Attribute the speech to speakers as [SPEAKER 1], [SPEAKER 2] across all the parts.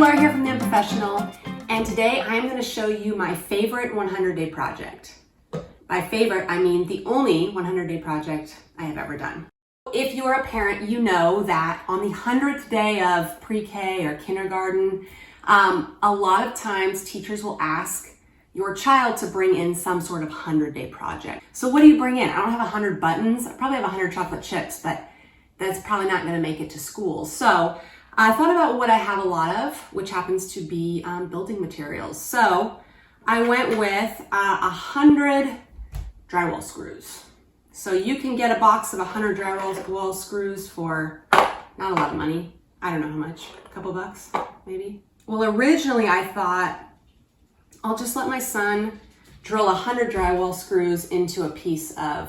[SPEAKER 1] Laura here from The Unprofessional, and today I am going to show you my favorite 100-day project. By favorite, I mean the only 100-day project I have ever done. If you're a parent, you know that on the 100th day of pre-K or kindergarten, a lot of times teachers will ask your child to bring in some sort of 100-day project. So what do you bring in? I don't have 100 buttons. I probably have 100 chocolate chips, but that's probably not going to make it to school. So I thought about what I have a lot of, which happens to be building materials. So I went with 100 drywall screws. So you can get a box of 100 drywall screws for not a lot of money. I don't know how much, a couple bucks maybe. Well, originally I thought I'll just let my son drill 100 drywall screws into a piece of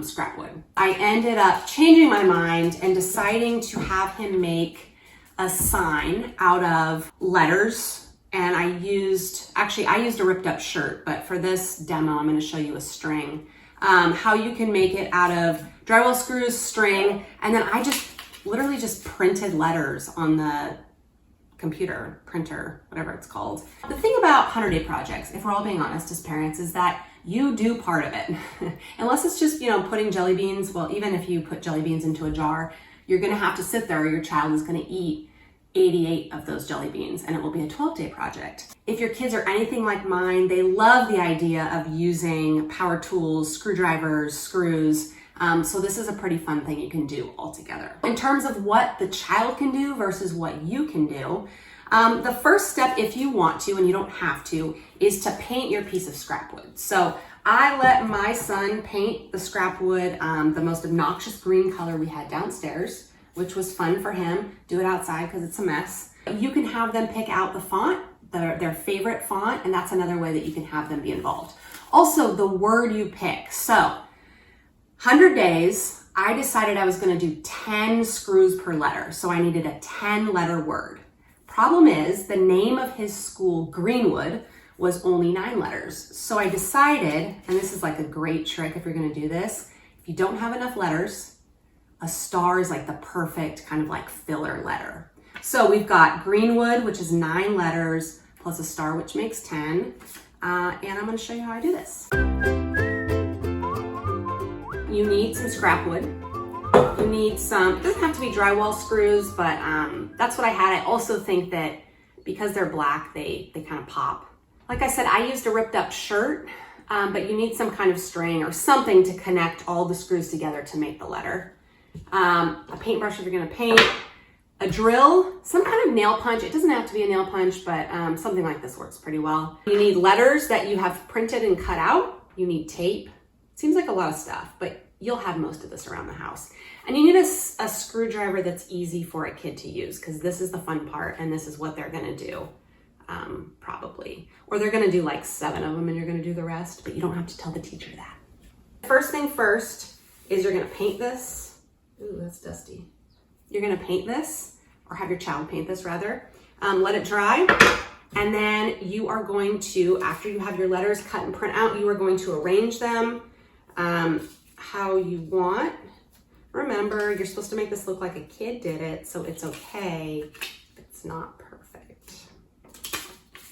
[SPEAKER 1] scrap wood. I ended up changing my mind and deciding to have him make a sign out of letters, and I used a ripped up shirt, but for this demo I'm going to show you a string. How you can make it out of drywall screws, string, and then I just literally just printed letters on the computer, printer, whatever it's called. The thing about 100-day projects, if we're all being honest as parents, is that you do part of it. Unless it's just, putting jelly beans, well, even if you put jelly beans into a jar, you're gonna have to sit there or your child is gonna eat 88 of those jelly beans and it will be a 12-day project. If your kids are anything like mine, they love the idea of using power tools, screwdrivers, screws. So this is a pretty fun thing you can do all together. In terms of what the child can do versus what you can do, the first step, if you want to, and you don't have to, is to paint your piece of scrap wood. So I let my son paint the scrap wood the most obnoxious green color we had downstairs, which was fun for him. Do it outside because it's a mess. You can have them pick out the font, their favorite font, and that's another way that you can have them be involved. Also, the word you pick. So 100 days, I decided I was going to do 10 screws per letter. So I needed a 10-letter word. Problem is, the name of his school, Greenwood, was only 9 letters. So I decided, and this is like a great trick if you're going to do this, if you don't have enough letters, a star is like the perfect kind of like filler letter. So we've got Greenwood, which is 9 letters, plus a star, which makes 10. And I'm going to show you how I do this. You need some scrap wood. You need some, it doesn't have to be drywall screws, but that's what I had. I also think that because they're black, they kind of pop. Like I said, I used a ripped up shirt, but you need some kind of string or something to connect all the screws together to make the letter. A paintbrush if you're gonna paint, a drill, some kind of nail punch. It doesn't have to be a nail punch, but something like this works pretty well. You need letters that you have printed and cut out. You need tape. Seems like a lot of stuff, but you'll have most of this around the house. And you need a screwdriver that's easy for a kid to use, because this is the fun part and this is what they're gonna do, probably. Or they're gonna do like 7 of them and you're gonna do the rest, but you don't have to tell the teacher that. First thing first is you're gonna paint this. Ooh, that's dusty. You're gonna paint this, or have your child paint this rather. Let it dry. And then you are going to, after you have your letters cut and print out, you are going to arrange them how you want. Remember, you're supposed to make this look like a kid did it, so it's okay if it's not perfect.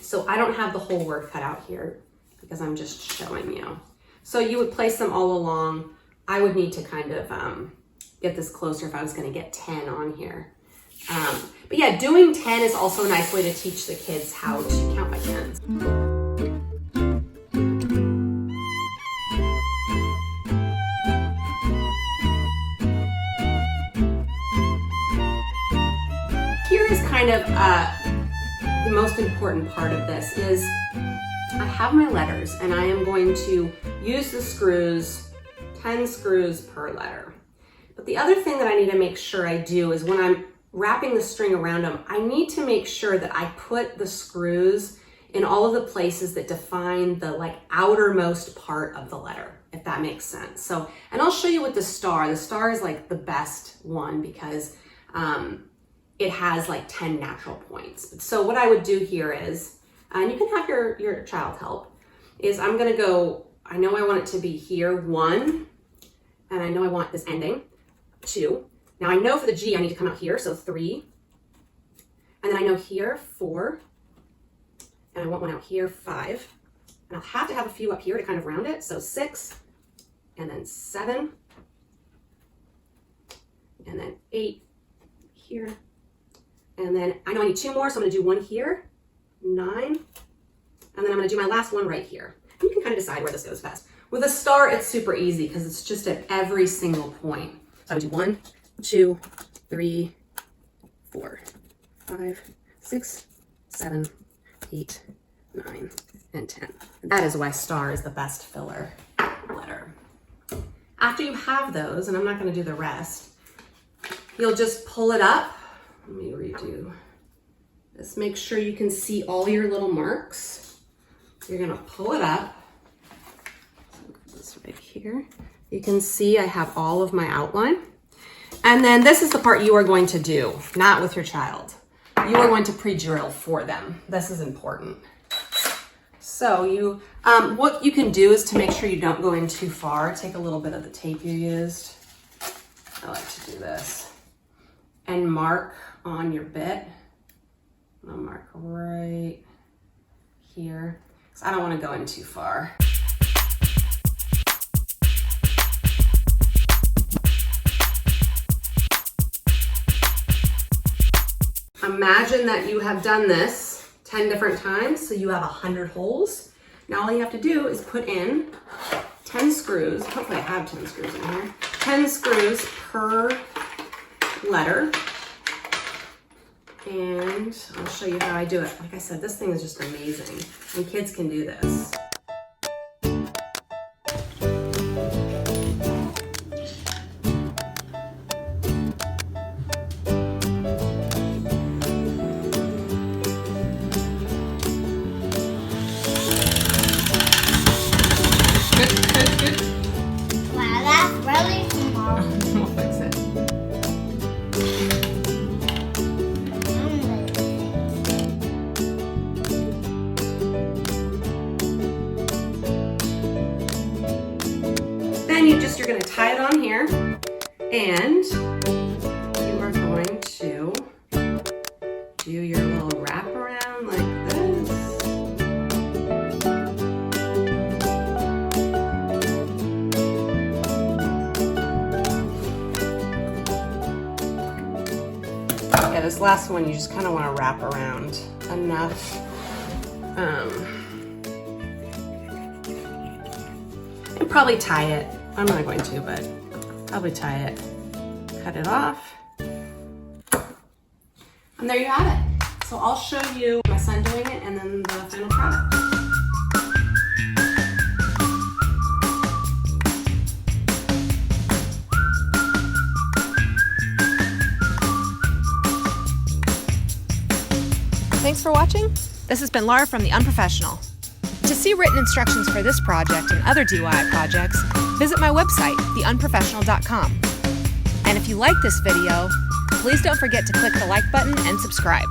[SPEAKER 1] So I don't have the whole word cut out here because I'm just showing you. So you would place them all along. I would need to kind of get this closer if I was gonna get 10 on here. But yeah, doing 10 is also a nice way to teach the kids how to count by tens. Here is kind of the most important part of this is I have my letters and I am going to use the screws, 10 screws per letter. But the other thing that I need to make sure I do is when I'm wrapping the string around them, I need to make sure that I put the screws in all of the places that define the like outermost part of the letter, if that makes sense. So, and I'll show you with the star. The star is like the best one because it has like 10 natural points. So what I would do here is, and you can have your child help, is I'm gonna go, I know I want it to be here, 1, and I know I want this ending, 2. Now I know for the G I need to come out here, so 3. And then I know here 4, and I want one out here 5. And I'll have to have a few up here to kind of round it. So 6, and then 7, and then 8 here. And then I know I need 2 more, so I'm gonna do 1 here, 9, and then I'm gonna do my last one right here. You can kind of decide where this goes best. With a star, it's super easy because it's just at every single point. So I would do 1, 2, 3, 4, 5, 6, 7, 8, 9, and 10. That is why star is the best filler letter. After you have those, and I'm not going to do the rest, you'll just pull it up. Let me redo this. Make sure you can see all your little marks. You're going to pull it up. So this right here. You can see I have all of my outline. And then this is the part you are going to do, not with your child. You are going to pre-drill for them. This is important. So what you can do is to make sure you don't go in too far, take a little bit of the tape you used. I like to do this. And mark on your bit. I'll mark right here, because I don't want to go in too far. Imagine that you have done this 10 different times, so you have 100 holes. Now all you have to do is put in 10 screws. Hopefully I have 10 screws in here. 10 screws per letter. And I'll show you how I do it. Like I said, this thing is just amazing, and kids can do this. Good.
[SPEAKER 2] Wow, that's really small.
[SPEAKER 1] We'll fix it. Then you're going to tie it on here, and you are going to do your little wrap around like this. Yeah, this last one you just kind of want to wrap around enough. And probably tie it. I'm not going to, but probably tie it. Cut it off. And there you have it. So I'll show you my son doing it and then the final product.
[SPEAKER 3] Thanks for watching. This has been Laura from The Unprofessional. To see written instructions for this project and other DIY projects, visit my website, theunprofessional.com. And if you like this video, please don't forget to click the like button and subscribe.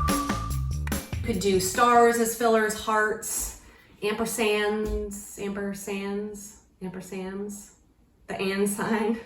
[SPEAKER 1] You could do stars as fillers, hearts, ampersands, the and sign.